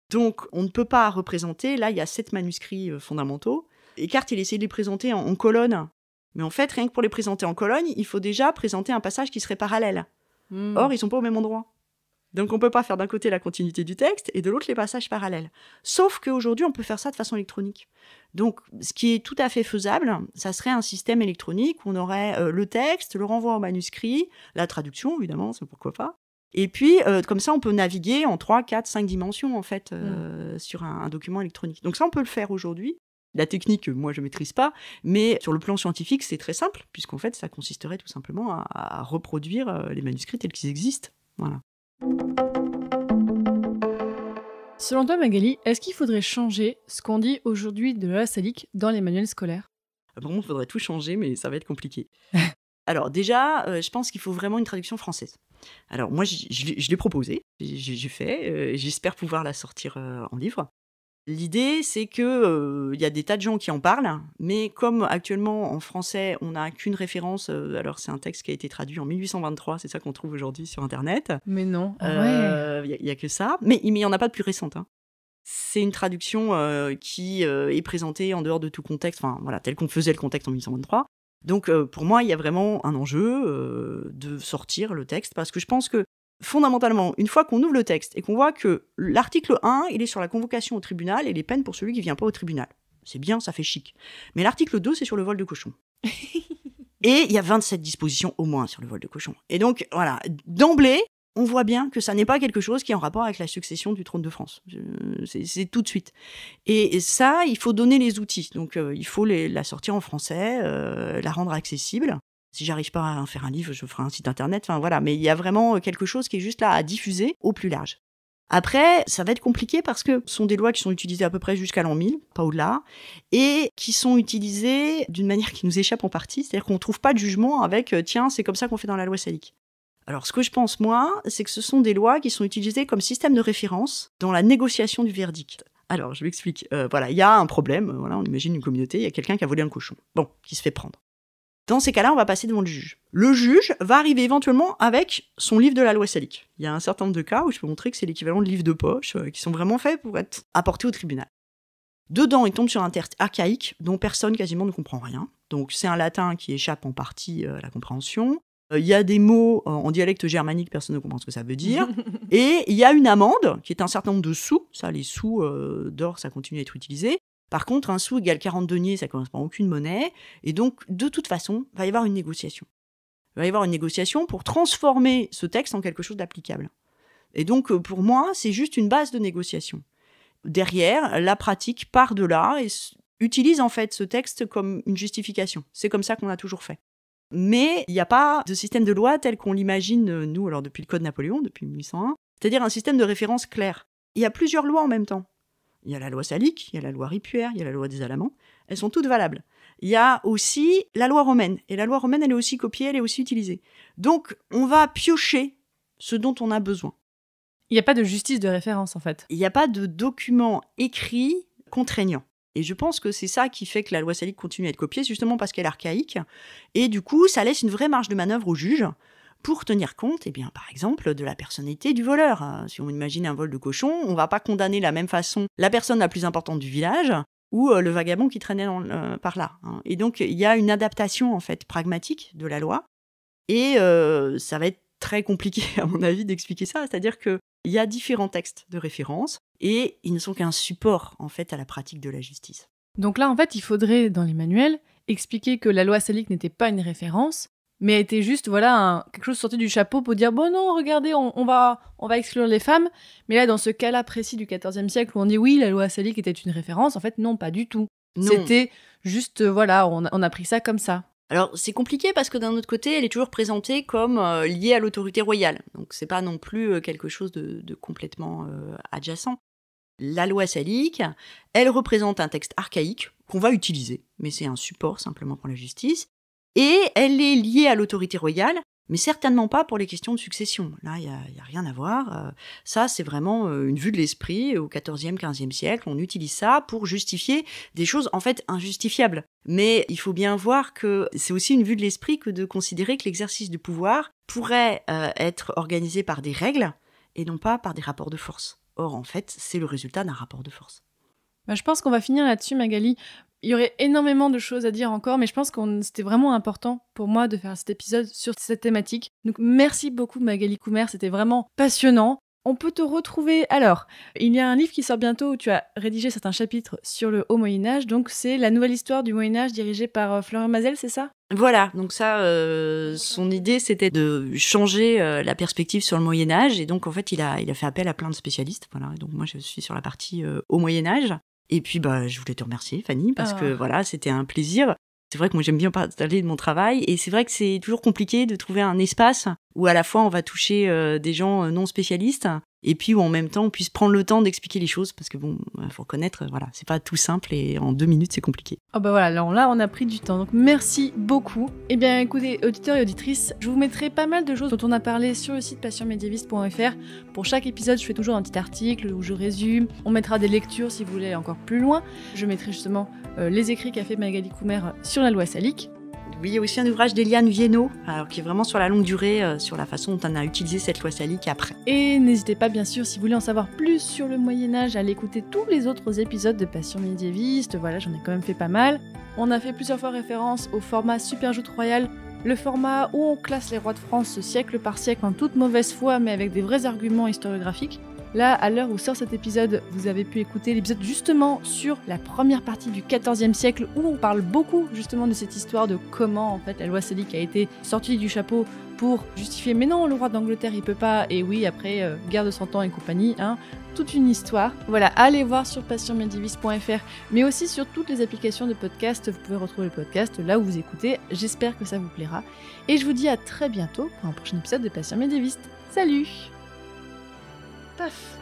Donc, on ne peut pas représenter, là, il y a 7 manuscrits fondamentaux. Eckhart, il essaie de les présenter en colonne. Mais en fait, rien que pour les présenter en colonne, il faut déjà présenter un passage qui serait parallèle. Or, ils sont pas au même endroit. Donc, on peut pas faire d'un côté la continuité du texte et de l'autre les passages parallèles. Sauf qu'aujourd'hui, on peut faire ça de façon électronique. Donc, ce qui est tout à fait faisable, ça serait un système électronique où on aurait le texte, le renvoi au manuscrit, la traduction, évidemment, c'est pourquoi pas. Et puis, comme ça, on peut naviguer en 3, 4, 5 dimensions, en fait, sur un document électronique. Donc ça, on peut le faire aujourd'hui. La technique, moi, je ne maîtrise pas, mais sur le plan scientifique, c'est très simple, puisqu'en fait, ça consisterait tout simplement à reproduire les manuscrits tels qu'ils existent. Voilà. Selon toi, Magali, est-ce qu'il faudrait changer ce qu'on dit aujourd'hui de la loi salique dans les manuels scolaires ? Vraiment, il faudrait tout changer, mais ça va être compliqué. Alors déjà, je pense qu'il faut vraiment une traduction française. Alors moi, je l'ai proposé, j'ai fait, j'espère pouvoir la sortir en livre. L'idée, c'est que y a des tas de gens qui en parlent, mais comme actuellement en français, on n'a qu'une référence, alors c'est un texte qui a été traduit en 1823, c'est ça qu'on trouve aujourd'hui sur Internet. Mais non. Il y a que ça, mais il n'y en a pas de plus récente. Hein. C'est une traduction qui est présentée en dehors de tout contexte, enfin voilà, tel qu'on faisait le contexte en 1823. Donc pour moi, il y a vraiment un enjeu de sortir le texte, parce que je pense que fondamentalement, une fois qu'on ouvre le texte et qu'on voit que l'article 1, il est sur la convocation au tribunal et les peines pour celui qui ne vient pas au tribunal. C'est bien, ça fait chic. Mais l'article 2, c'est sur le vol de cochon. Et il y a 27 dispositions au moins sur le vol de cochon. Et donc, voilà, d'emblée, on voit bien que ça n'est pas quelque chose qui est en rapport avec la succession du trône de France. C'est tout de suite. Et ça, il faut donner les outils. Donc, il faut la sortir en français, la rendre accessible. Si j'arrive pas à faire un livre, je ferai un site internet. Enfin, voilà. Mais il y a vraiment quelque chose qui est juste là à diffuser au plus large. Après, ça va être compliqué parce que ce sont des lois qui sont utilisées à peu près jusqu'à l'an 1000, pas au-delà, et qui sont utilisées d'une manière qui nous échappe en partie. C'est-à-dire qu'on ne trouve pas de jugement avec « tiens, c'est comme ça qu'on fait dans la loi salique ». Alors, ce que je pense, moi, c'est que ce sont des lois qui sont utilisées comme système de référence dans la négociation du verdict. Alors, je m'explique. Voilà, il y a un problème. Voilà, on imagine une communauté, il y a quelqu'un qui a volé un cochon. Bon, qui se fait prendre. Dans ces cas-là, on va passer devant le juge. Le juge va arriver éventuellement avec son livre de la loi salique. Il y a un certain nombre de cas où je peux montrer que c'est l'équivalent de livres de poche, qui sont vraiment faits pour être apportés au tribunal. Dedans, il tombe sur un texte archaïque dont personne quasiment ne comprend rien. Donc, c'est un latin qui échappe en partie à la compréhension. Il y a des mots en dialecte germanique, personne ne comprend ce que ça veut dire. Et il y a une amende, qui est un certain nombre de sous. Ça, les sous d'or, ça continue à être utilisé. Par contre, un sou égale 40 deniers, ça ne correspond à aucune monnaie. Et donc, de toute façon, il va y avoir une négociation. Il va y avoir une négociation pour transformer ce texte en quelque chose d'applicable. Et donc, pour moi, c'est juste une base de négociation. Derrière, la pratique part de là et utilise en fait ce texte comme une justification. C'est comme ça qu'on a toujours fait. Mais il n'y a pas de système de loi tel qu'on l'imagine, nous, alors depuis le Code Napoléon, depuis 1801, c'est-à-dire un système de référence clair. Il y a plusieurs lois en même temps. Il y a la loi salique, il y a la loi ripuaire, il y a la loi des Alamans. Elles sont toutes valables. Il y a aussi la loi romaine. Et la loi romaine, elle est aussi copiée, elle est aussi utilisée. Donc, on va piocher ce dont on a besoin. Il n'y a pas de justice de référence, en fait. Il n'y a pas de document écrit contraignant. Et je pense que c'est ça qui fait que la loi salique continue à être copiée, justement parce qu'elle est archaïque. Et du coup, ça laisse une vraie marge de manœuvre au juge pour tenir compte, eh bien, par exemple, de la personnalité du voleur. Si on imagine un vol de cochon, on ne va pas condamner de la même façon la personne la plus importante du village ou le vagabond qui traînait par là. Et donc, il y a une adaptation, en fait, pragmatique de la loi. Et ça va être très compliqué, à mon avis, d'expliquer ça. C'est-à-dire qu'il y a différents textes de référence et ils ne sont qu'un support, en fait, à la pratique de la justice. Donc là, en fait, il faudrait, dans les manuels, expliquer que la loi salique n'était pas une référence, mais était juste, voilà, quelque chose sorti du chapeau pour dire, bon non, regardez, on va exclure les femmes. Mais là, dans ce cas-là précis du XIVe siècle, où on dit, oui, la loi salique était une référence, en fait, non, pas du tout. Non. C'était juste, voilà, on a pris ça comme ça. Alors, c'est compliqué parce que d'un autre côté, elle est toujours présentée comme liée à l'autorité royale. Donc, c'est pas non plus quelque chose de complètement adjacent. La loi salique, elle représente un texte archaïque qu'on va utiliser, mais c'est un support simplement pour la justice. Et elle est liée à l'autorité royale, mais certainement pas pour les questions de succession. Là, il y a rien à voir. Ça, c'est vraiment une vue de l'esprit. Au XIVe, XVe siècle, on utilise ça pour justifier des choses, en fait, injustifiables. Mais il faut bien voir que c'est aussi une vue de l'esprit que de considérer que l'exercice du pouvoir pourrait être organisé par des règles et non pas par des rapports de force. Or, en fait, c'est le résultat d'un rapport de force. Je pense qu'on va finir là-dessus, Magali. Il y aurait énormément de choses à dire encore, mais je pense que c'était vraiment important pour moi de faire cet épisode sur cette thématique. Donc merci beaucoup Magali Coumer, c'était vraiment passionnant. On peut te retrouver... Alors, il y a un livre qui sort bientôt où tu as rédigé certains chapitres sur le Haut Moyen-Âge, donc c'est la nouvelle histoire du Moyen-Âge dirigée par Florian Mazel, c'est ça ? Voilà, donc ça, son idée c'était de changer la perspective sur le Moyen-Âge, et donc en fait il a fait appel à plein de spécialistes, voilà. Donc moi je suis sur la partie Haut Moyen-Âge. Et puis, je voulais te remercier, Fanny, parce que voilà, c'était un plaisir. C'est vrai que moi, j'aime bien parler de mon travail. Et c'est vrai que c'est toujours compliqué de trouver un espace où à la fois on va toucher des gens non spécialistes et puis où en même temps on puisse prendre le temps d'expliquer les choses, parce que bon, faut reconnaître, voilà, c'est pas tout simple et en 2 minutes c'est compliqué. Oh bah voilà, alors là on a pris du temps, donc merci beaucoup. Eh bien écoutez, auditeurs et auditrices, je vous mettrai pas mal de choses dont on a parlé sur le site passionmédiéviste.fr. Pour chaque épisode, je fais toujours un petit article où je résume, on mettra des lectures si vous voulez aller encore plus loin. Je mettrai justement les écrits qu'a fait Magali Coumer sur la loi salique. Oui, il y a aussi un ouvrage d'Eliane Viennot, alors, qui est vraiment sur la longue durée, sur la façon dont on a utilisé cette loi salique après. Et n'hésitez pas, bien sûr, si vous voulez en savoir plus sur le Moyen-Âge, à aller écouter tous les autres épisodes de Passion médiéviste. Voilà, j'en ai quand même fait pas mal. On a fait plusieurs fois référence au format Super Joute Royal, le format où on classe les rois de France siècle par siècle en toute mauvaise foi, mais avec des vrais arguments historiographiques. Là, à l'heure où sort cet épisode, vous avez pu écouter l'épisode justement sur la première partie du XIVe siècle, où on parle beaucoup justement de cette histoire de comment en fait la loi salique a été sortie du chapeau pour justifier mais non, le roi d'Angleterre il peut pas, et oui après guerre de 100 ans et compagnie, hein, toute une histoire. Voilà, allez voir sur passionmédiéviste.fr, mais aussi sur toutes les applications de podcast, vous pouvez retrouver le podcast là où vous écoutez, j'espère que ça vous plaira, et je vous dis à très bientôt pour un prochain épisode de Passion médiéviste. Salut! Paf.